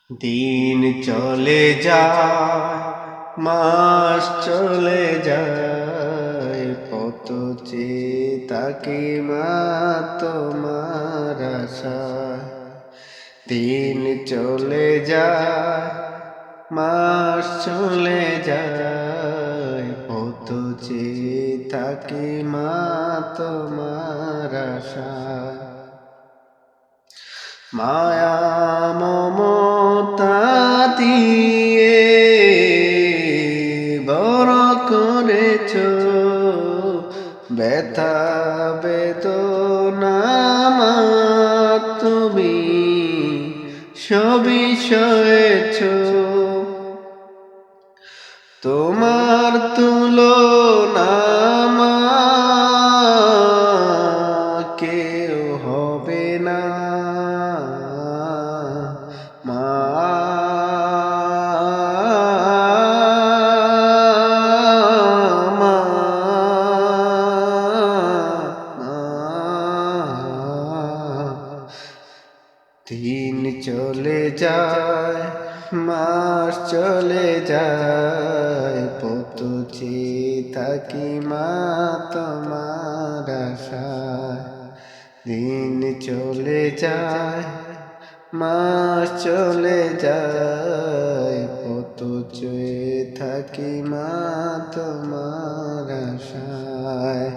দিন চলে যায়, মাস চলে যায়, কত চেয়ে তাকি মা তোমার আশায়। দিন চলে যায়, মাস চলে যায়, কত চেয়ে তাকি মা তোমার আশায়। মায়া মমতা দিয়ে বড় করেছ, ব্যথা বেদনা মা তুমি সবই সয়েছ। তোমার তুলনা মা কেউ হবে না, মা মা দিন চলে যায়, মাস চলে যায়, কত চেয়ে থাকি মা তোমার আশায়। দিন চলে যায়, মাস চলে যায়, কত চেয়ে থাকি মা তোমার আশায়।